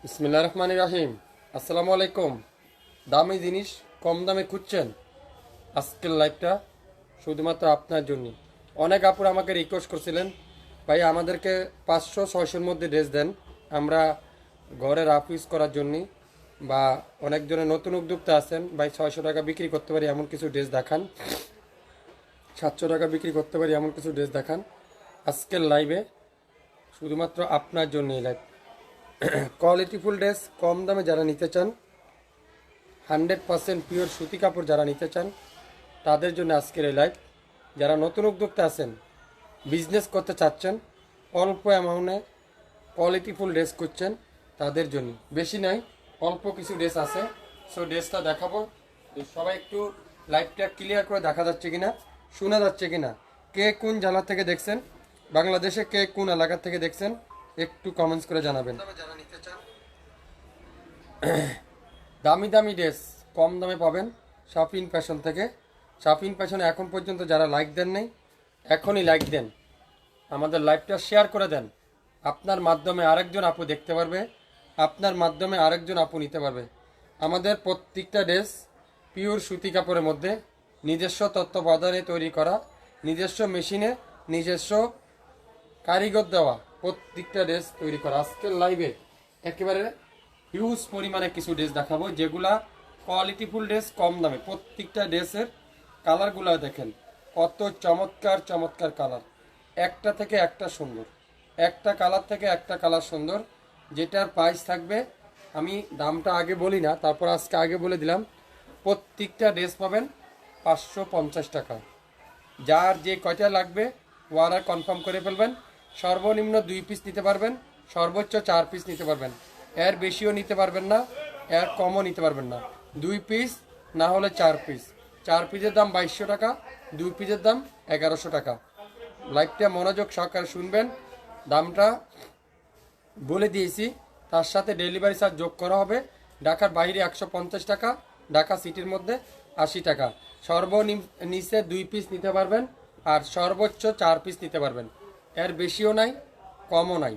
বিসমিল্লাহির রহমানির রহিম। আসসালামু আলাইকুম। দামি জিনিস কম দামে খুঁজছেন? আজকের লাইভটা শুধুমাত্র আপনার জন্য। অনেক আপুরা আমাকে রিকোয়েস্ট করছিলেন, ভাই আমাদেরকে 500-600-র মধ্যে ড্রেস দেন, আমরা ঘরে রাফ ইউজ করার জন্য, বা অনেকজনের নতুন উদ্যোক্তা আছেন, ভাই 600 টাকা বিক্রি করতে পারি এমন কিছু ড্রেস দেখান, 700 টাকা বিক্রি করতে পারি এমন কিছু ড্রেস দেখান। আজকের লাইভে শুধুমাত্র আপনার জন্য এই লাইভ। কোয়ালিটিফুল ড্রেস কম দামে যারা নিতে চান, 100% পিওর সুতি কাপড় যারা নিতে চান, তাদের জন্য আজকের এই লাইভ। যারা নতুন উদ্যোক্তা আছেন, বিজনেস করতে চাচ্ছেন, অল্প অ্যামাউন্টে কোয়ালিটিফুল ড্রেস করছেন, তাদের জন্য। বেশি নাই, অল্প কিছু ড্রেস আছে। সো ড্রেসটা দেখাবো। সবাই একটু লাইভটা ক্লিয়ার করে দেখা যাচ্ছে কিনা, শোনা যাচ্ছে কিনা, কে কোন জেলা থেকে দেখছেন, বাংলাদেশে কে কোন এলাকা থেকে দেখছেন, একটু কমেন্টস করে জানাবেন। যারা নিতে চান দামি দামি ড্রেস কম দামে পাবেন শাফিন ফ্যাশন থেকে। শাফিন ফ্যাশনে এখন পর্যন্ত যারা লাইক দেন নাই, এখনই লাইক দেন, আমাদের লাইভটা শেয়ার করে দেন। আপনার মাধ্যমে আরেকজন আপু দেখতে পারবে, আপনার মাধ্যমে আরেকজন আপু নিতে পারবে। আমাদের প্রত্যেকটা ড্রেস পিওর সুতি কাপড়ের মধ্যে, নিজস্ব তত্ত্বাবধানে তৈরি করা, নিজস্ব মেশিনে, নিজস্ব কারিগর দেওয়া প্রত্যেকটা ড্রেস তৈরি করা। আজকের লাইভে একেবারে হিউজ পরিমাণে কিছু ড্রেস দেখাবো, যেগুলা কোয়ালিটিফুল ড্রেস কম দামে। প্রত্যেকটা ড্রেসের কালারগুলো দেখেন, কত চমৎকার চমৎকার কালার, একটা থেকে একটা সুন্দর, একটা কালার থেকে একটা কালার সুন্দর। যেটার প্রাইস থাকবে, আমি দামটা আগে বলি না, তারপর আজকে আগে বলে দিলাম, প্রত্যেকটা ড্রেস পাবেন 550 টাকা। যার যে কয়টা লাগবে অর্ডার কনফার্ম করে ফেলবেন। সর্বনিম্ন 2 পিস নিতে পারবেন, সর্বোচ্চ 4 পিস নিতে পারবেন। এর বেশিও নিতে পারবেন না, এর কমও নিতে পারবেন না। 2 পিস না হলে 4 পিস। 4 পিসের দাম 2200 টাকা, 2 পিসের দাম 1100 টাকা। লাইভটা মনোযোগ সহকারে শুনবেন। দামটা বলে দিয়েছি, তার সাথে ডেলিভারি চার্জ যোগ করা হবে। ঢাকার বাইরে 150 টাকা, ঢাকা সিটির মধ্যে 80 টাকা। সর্বনিচে 2 পিস নিতে পারবেন, আর সর্বোচ্চ 4 পিস নিতে পারবেন। এর বেশিও নাই, কমও নাই।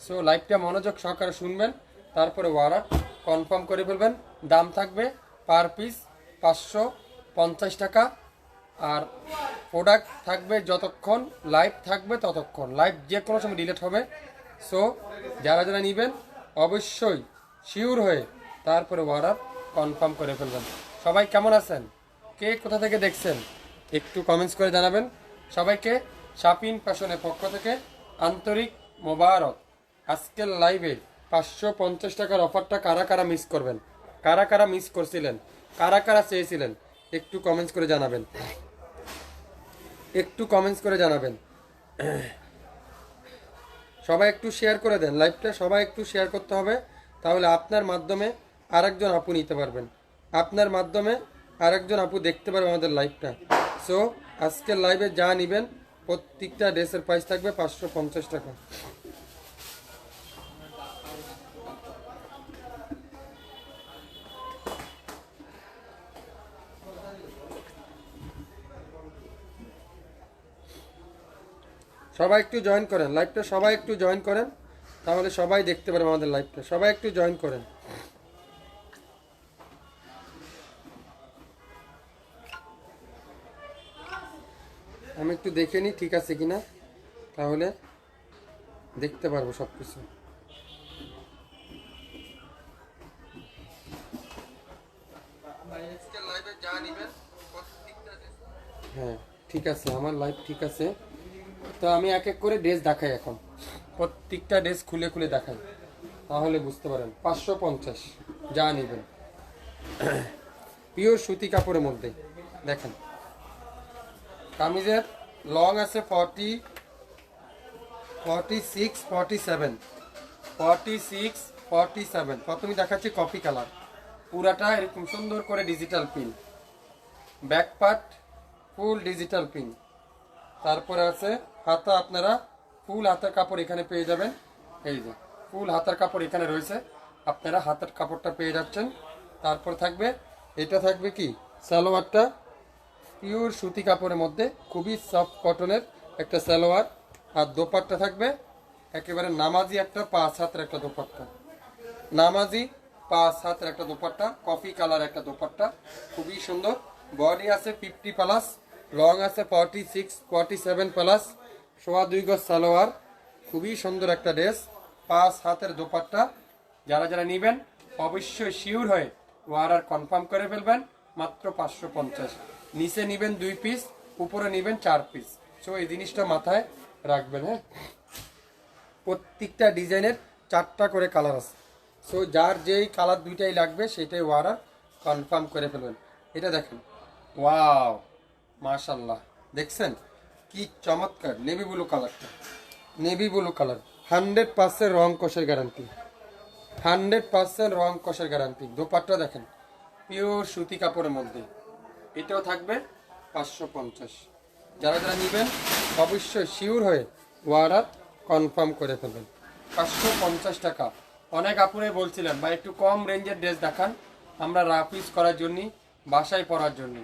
সো লাইভটা মনোযোগ সহকারে শুনবেন, তারপরে অর্ডার কনফার্ম করে ফেলবেন। দাম থাকবে পার পিস 550 টাকা। আর প্রোডাক্ট থাকবে যতক্ষণ লাইভ থাকবে ততক্ষণ, লাইভ যে কোনো সময় ডিলিট হবে। সো যারা যারা নেবেন অবশ্যই শিওর হয়ে তারপরে অর্ডার কনফার্ম করে ফেলবেন। সবাই কেমন আছেন, কে কোথা থেকে দেখছেন, একটু কমেন্টস করে জানাবেন। সবাইকে শাফিন ফ্যাশনের পক্ষ থেকে আন্তরিক মোবারক। আজকের লাইভে 550 টাকার অফারটা কারা কারা মিস করবেন, কারা কারা মিস করছিলেন, কারা কারা চেয়েছিলেন, একটু কমেন্টস করে জানাবেন, একটু কমেন্টস করে জানাবেন। সবাই একটু শেয়ার করে দেন লাইভটা, সবাই একটু শেয়ার করতে হবে, তাহলে আপনার মাধ্যমে আরেকজন আপু নিতে পারবেন, আপনার মাধ্যমে আরেকজন আপু দেখতে পারবে আমাদের লাইভটা। সো আজকের লাইভে যা নেবেন প্রত্যেকটা ড্রেসের প্রাইস থাকবে 550 টাকা। সবাই একটু জয়েন করেন লাইভটা, সবাই একটু জয়েন করেন, তাহলে সবাই দেখতে পারবে আমাদের লাইভটা। সবাই একটু জয়েন করেন। আমি একটু দেখে নিই ঠিক আছে কিনা, তাহলে দেখতে পারবো সব কিছু। হ্যাঁ ঠিক আছে, আমার লাইভ ঠিক আছে। তো আমি এক এক করে ড্রেস দেখাই এখন, প্রত্যেকটা ড্রেস খুলে খুলে দেখাই, তাহলে বুঝতে পারেন। 550 যা নেবেন, পিওর সুতি কাপড়ের মধ্যে। দেখেন কামিজের লং আছে 40, 46, 47, 46, 47। প্রথমে দেখাচ্ছি কফি কালার, পুরাটা এরকম সুন্দর করে digital pin, back part full digital pin. তারপরে আছে হাতা, আপনারা ফুল হাতের কাপড় এখানে পেয়ে যাবেন। এই যে ফুল হাতার কাপড় এখানে রয়েছে, আপনারা হাতের কাপড়টা পেয়ে যাচ্ছেন। তারপর থাকবে, এটা থাকবে কি সালোয়ারটা পিওর সুতি কাপড়ের মধ্যে, খুবই সফট কটনের একটা সালোয়ার। আর দোপাট্টা থাকবে একেবারে নামাজি একটা 5 হাতের একটা দোপাট্টা। নামাজি 5 হাতের একটা দোপাট্টা, কফি কালার একটা দোপাট্টা, খুবই সুন্দর। বডি আছে 50+, লং আছে 46-47+, 2.25 গজ সালোয়ার, খুবই সুন্দর একটা ড্রেস, 5 হাতের দোপাট্টা। যারা যারা নেবেন অবশ্যই শিওর হয়ে অর্ডার কনফার্ম করে ফেলবেন। মাত্র 550। নিচে নেবেন 2 পিস, উপরে নেবেন 4 পিস। সো এই জিনিসটা মাথায় রাখবেন। হ্যাঁ, প্রত্যেকটা ডিজাইনের 4টা করে কালার আছে। সো যার যেই কালার দুইটাই লাগবে সেটাই অর্ডার কনফার্ম করে ফেলবেন। এটা দেখেন, ওয়াও মাশাল্লাহ, দেখছেন কি চমৎকার নেভি ব্লু কালারটা, নেভি ব্লু কালার, 100% রং কষের গ্যারান্টি, 100% রং কষের গ্যারান্টি। দোপাট্টা দেখেন পিওর সুতি কাপড়ের মধ্যে, এটাও থাকবে 550। যারা যারা নেবেন অবশ্যই শিওর হয়ে অর্ডার কনফার্ম করে ফেলবেন। 550 টাকা। অনেক আপুরে বলছিলেন ভাই একটু কম রেঞ্জের ড্রেস দেখান, আমরা রাফ ইউজ করার জন্য, বাসায় পরার জন্য।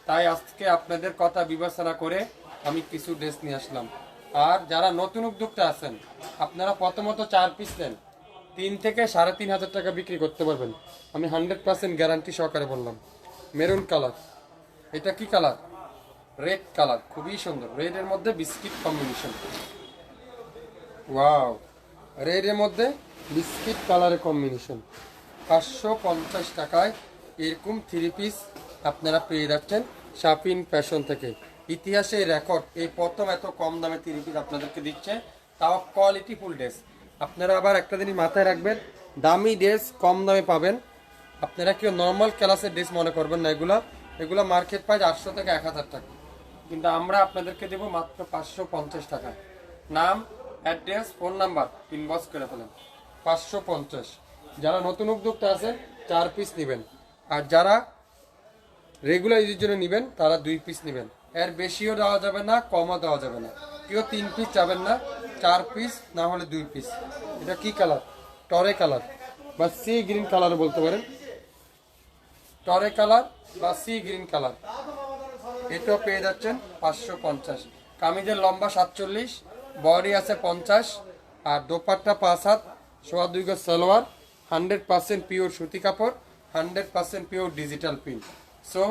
তাই আজকে আপনাদের কথা বিবেচনা করে আমি কিছু ড্রেস নিয়ে আসলাম। আর যারা নতুন উদ্যোক্তা আছেন আপনারা প্রথমত 4 পিস নেন, 3 থেকে 3,500 টাকা বিক্রি করতে পারবেন। আমি 100% গ্যারান্টি সহকারে বললাম। মেরুন কালার, এটা কি কালার? রেড কালার, খুবই সুন্দর। রেডের মধ্যে বিস্কিট কম্বিনেশন, ওয়াও, রেডের মধ্যে বিস্কিট কালারের কম্বিনেশন। 550 টাকায় এরকম 3 পিস আপনারা পেয়ে যাচ্ছেন শাপিন ফ্যাশন থেকে। ইতিহাসে রেকর্ড, এই প্রথম এত কম দামে 3 পিস আপনাদেরকে দিচ্ছে, তাও কোয়ালিটি ফুল ড্রেস। আপনারা আবার একটা জিনিস মাথায় রাখবেন, দামি ড্রেস কম দামে পাবেন। আপনারা কেউ নর্মাল ক্লাসের ড্রেস মনে করবেন না, এগুলো মার্কেট প্রাইস 800 থেকে 1000 টাকা, কিন্তু আমরা আপনাদেরকে দেবো মাত্র 550 টাকায়। নাম, অ্যাড্রেস, ফোন নাম্বার ইনবক্স করে ফেলেন। 550। যারা নতুন উদ্যোক্তা আছেন 4 পিস নেবেন, আর যারা রেগুলার ইউজের জন্য নেবেন তারা 2 পিস নেবেন। এর বেশিও দেওয়া যাবে না, কমও দেওয়া যাবে না। কেউ 3 পিস যাবেন না, 4 পিস না হলে 2 পিস। এটা কি কালার? টরে কালার বা সি গ্রিন কালার বলতে পারেন, টরে কালার বা সি গ্রিন কালার। এটাও পেয়ে যাচ্ছেন 550। কামিজের লম্বা 47, বডি আছে 50, আর দোপাট্টা 5 হাত, 2.25 গজ সালোয়ার, 100% পিওর সুতি কাপড়, 100% পিওর ডিজিটাল প্রিন্ট। সো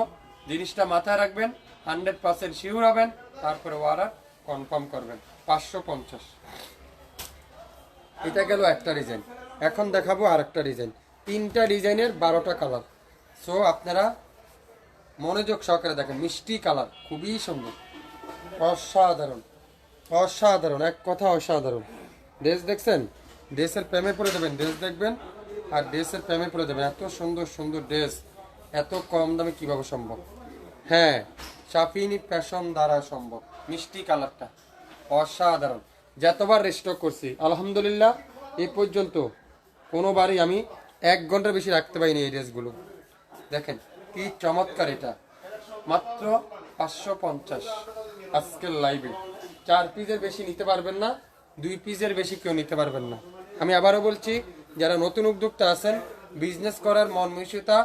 জিনিসটা মাথায় রাখবেন, 100% শিওর হবেন, তারপরে অর্ডার কনফার্ম করবেন। 550। এটা গেল একটা ডিজাইন। এখন দেখাবো আরেকটা ডিজাইন। 3টা ডিজাইনের 12টা কালার। সো আপনারা মনোযোগ সহকারে দেখেন, মিষ্টি কালার, খুবই সুন্দর, অসাধারণ, অসাধারণ, এক কথা অসাধারণ। ড্রেস দেখছেন? ড্রেসের প্রেমে পড়ে দেবেন, ড্রেস দেখবেন আর ড্রেসের প্রেমে পড়ে দেবেন। এত সুন্দর সুন্দর ড্রেস এত কম দামে কিভাবে সম্ভব? হ্যাঁ, শাপিনি ফ্যাশন দ্বারা সম্ভব। মিষ্টি কালারটা অসাধারণ। যতবার রেস্টক করছি আলহামদুলিল্লাহ এ পর্যন্ত কোনোবারই আমি 1 ঘন্টার বেশি রাখতে পারিনি এই ড্রেসগুলো। দেখেন কি চমৎকার, এটা মাত্র 550 আজকের লাইভে। 4 পিসের বেশি নিতে পারবেন না, 2 পিসের বেশি কেউ নিতে পারবেন না। আমি আবারও বলছি, যারা নতুন উদ্যোক্তা আছেন, বিজনেস করার মন মানসিকতা,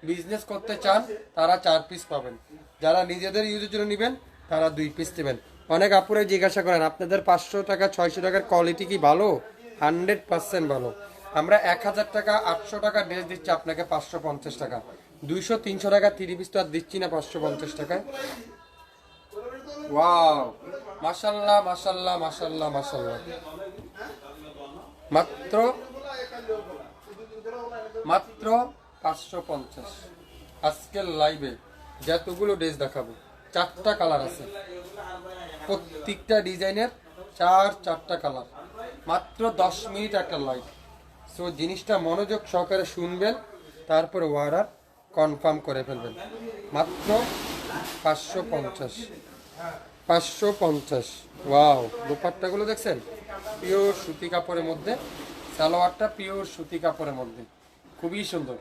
বিজনেস করতে চান, তারা 4 পিস পাবেন। যারা নিজেদের ইউজের জন্য নেবেন তারা 2 পিস নেবেন। অনেক আপুরে জিজ্ঞাসা করেন আপনাদের 500 টাকা 600 টাকার কোয়ালিটি কি ভালো? 100% ভালো। আমরা 1000 টাকা 800 টাকা ড্রেস দিচ্ছি আপনাকে 550 টাকা। 200-300 টাকা 3 পিস তো আর দিচ্ছি না 550 টাকায়। ওয়াও, মাশাল্লাহ মাশাল্লাহ মাশাল্লাহ মাশাল্লাহ। মাত্র মাত্র 550 আজকের লাইভে যতগুলো ড্রেস দেখাবো। 4টা কালার আছে, প্রত্যেকটা ডিজাইনের 4টা কালার। মাত্র 10 মিনিট একটা লাইভ। সো জিনিসটা মনোযোগ সহকারে শুনবেন, তারপরে অর্ডার কনফার্ম করে ফেলবেন। মাত্র 550, 550। ওয়াও, দোপাট্টাগুলো দেখছেন? পিওর সুতি কাপড়ের মধ্যে, সালোয়ারটা পিওর সুতি কাপড়ের মধ্যে, খুবই সুন্দর।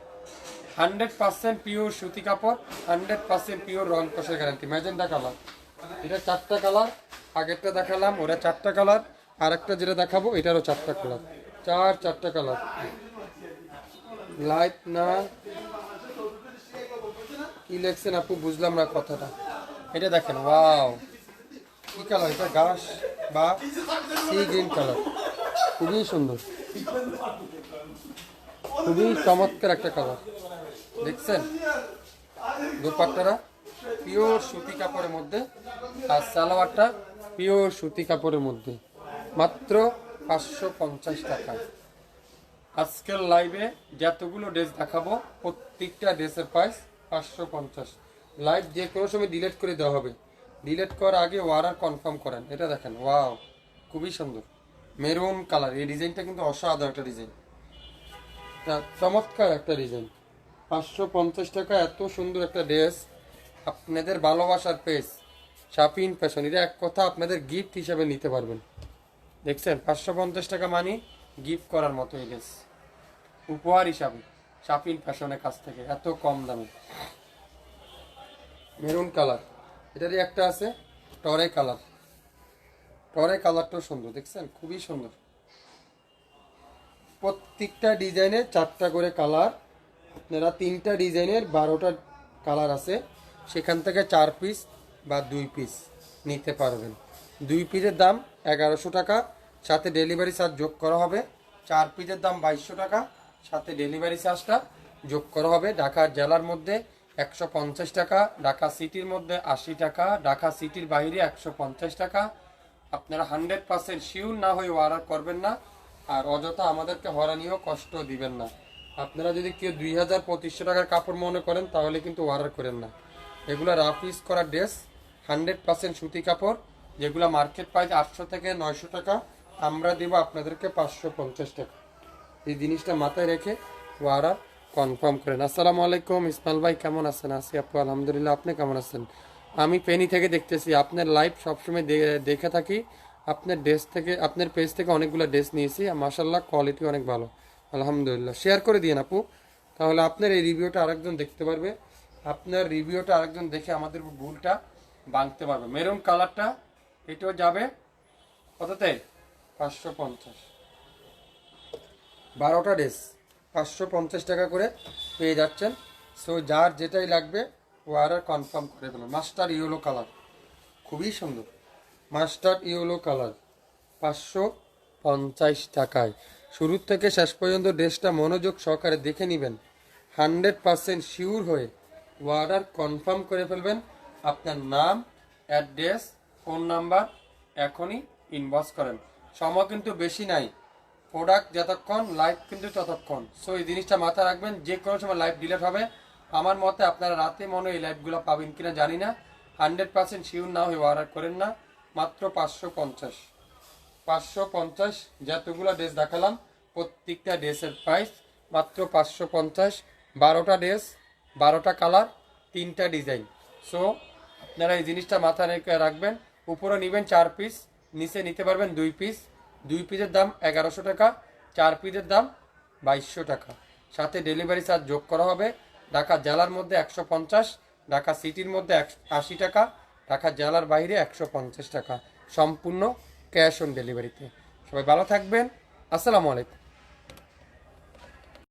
100% পিওর সুতি কাপড়, 100% পিওর রং কষের গ্যারান্টি। ম্যাজেন্টা কালার, এটা 4টা কালার। আগেরটা দেখালাম ওরা 4টা কালার, আর একটা যেটা দেখাবো এটারও 4টা কালার। 4টা কালার। লাইট না কি লেখছেন আপু, বুঝলাম না কথাটা। এটা দেখেন, ওয়াও, কি কালার এটা? ঘাস বা সি গ্রিন কালার, খুবই সুন্দর। খুবই চমৎকার একটা কালার, দেখছেন? দোপাট্টারা পিওর সুতি কাপড়ের মধ্যে, আর সালোয়ারটা পিওর সুতি কাপড়ের মধ্যে, মাত্র 550 টাকা। আজকের লাইভে যতগুলো ড্রেস দেখাবো প্রত্যেকটা ড্রেসের প্রাইস 550। লাইভ যে কোনো সময় ডিলিট করে দেওয়া হবে, ডিলিট করার আগে অর্ডার কনফার্ম করেন। এটা দেখেন, ওয়াও, খুবই সুন্দর মেরুন কালার। এই ডিজাইনটা কিন্তু অসাধারণ একটা ডিজাইন, চমৎকার একটা ডিজাইন। 550 টাকা এত সুন্দর একটা ড্রেস, আপনাদের ভালোবাসার পেজ শাফিন ফ্যাশন, এটা এক কথা আপনাদের গিফট হিসাবে নিতে পারবেন। দেখছেন, 550 টাকা মানে গিফট করার মতো এই ড্রেস, উপহার হিসাবে শাফিন ফ্যাশনের কাছ থেকে এত কম দামে। মেরুন কালার, এটারই একটা আছে টরে কালার। টরে কালারটাও সুন্দর, দেখছেন, খুবই সুন্দর। প্রত্যেকটা ডিজাইনে 4টা করে কালার, আপনারা 3টা ডিজাইনের 12টা কালার আছে, সেখান থেকে 4 পিস বা 2 পিস নিতে পারবেন। 2 পিসের দাম 1100 টাকা, সাথে ডেলিভারি চার্জ যোগ করা হবে। 4 পিসের দাম 2200 টাকা, সাথে ডেলিভারি চার্জটা যোগ করা হবে। ঢাকা জেলার মধ্যে 150 টাকা, ঢাকা সিটির মধ্যে 80 টাকা, ঢাকা সিটির বাইরে 150 টাকা। আপনারা 100% শিওর না হয়ে অর্ডার করবেন না, আর অযথা আমাদেরকে হরানিও কষ্ট দিবেন না। আপনারা যদি কেউ 2000-2500 টাকার কাপড় মনে করেন তাহলে কিন্তু অর্ডার করেন না। এগুলো রাফ ইউজ করা ড্রেস, 100% সুতি কাপড়, যেগুলো মার্কেট প্রাইস 800 থেকে 900 টাকা, আমরা দিব আপনাদেরকে 550 টাকা। এই জিনিসটা মাথায় রেখে অর্ডার কনফার্ম করেন। আসসালামু আলাইকুম, ইসমাইল ভাই কেমন আছেন? আছি আপু, আলহামদুলিল্লাহ। আপনি কেমন আছেন? আমি ফেনী থেকে দেখতেছি আপনার লাইভ, সবসময় দেখে থাকি। আপনার ড্রেস থেকে, আপনার পেজ থেকে অনেকগুলো ড্রেস নিয়েছি, মাশাআল্লাহ কোয়ালিটি অনেক ভালো, আলহামদুলিল্লাহ। শেয়ার করে দিন আপু, তাহলে আপনার এই রিভিউটা আরেকজন দেখতে পারবে। আপনার রিভিউটা আরেকজন দেখে আমাদের ভুলটা ভাঙতে পারবে। মেরুন কালারটা এটাও যাবে কততে? 550। 12টা ড্রেস 550 টাকা করে পেয়ে যাচ্ছেন। সো যার যেটাই লাগবে অর্ডার কনফার্ম করে ফেলুন। মাস্টার ইয়েলো কালার, খুবই সুন্দর মাস্টার ইয়েলো কালার, 550 টাকায়। শুরু থেকে শেষ পর্যন্ত ড্রেসটা মনোযোগ সহকারে দেখে নেবেন, 100% শিওর হয়ে অর্ডার কনফার্ম করে ফেলবেন। আপনার নাম, অ্যাড্রেস, ফোন নাম্বার এখনই ইনবক্স করেন। সময় কিন্তু বেশি নাই, প্রোডাক্ট যতক্ষণ, লাইভ কিন্তু ততক্ষণ। সো এই জিনিসটা মাথায় রাখবেন, যে কোনো সময় লাইভ ডিলিট হবে। আমার মতে আপনারা রাতে মনে এই লাইভগুলো পাবেন কিনা জানি না, 100% শিওর না হয়ে অর্ডার করেন না। মাত্র 550। 550 যতগুলো ড্রেস দেখালাম প্রত্যেকটা ড্রেসের প্রাইস মাত্র 550। 12টা ড্রেস, 12টা কালার, 3টা ডিজাইন। সো আপনারা এই জিনিসটা মাথায় রেখে রাখবেন। উপরে নেবেন 4 পিস, নিচে নিতে পারবেন 2 পিস। 2 পিসের দাম 1100 টাকা, 4 পিসের দাম 2200 টাকা, সাথে ডেলিভারি চার্জ যোগ করা হবে। ঢাকা জেলার মধ্যে 150, ঢাকা সিটির মধ্যে 80 টাকা, ঢাকা জেলার বাইরে 150 টাকা, সম্পূর্ণ ক্যাশ অন ডেলিভারিতে। সবাই ভালো থাকবেন, আসসালামু আলাইকুম।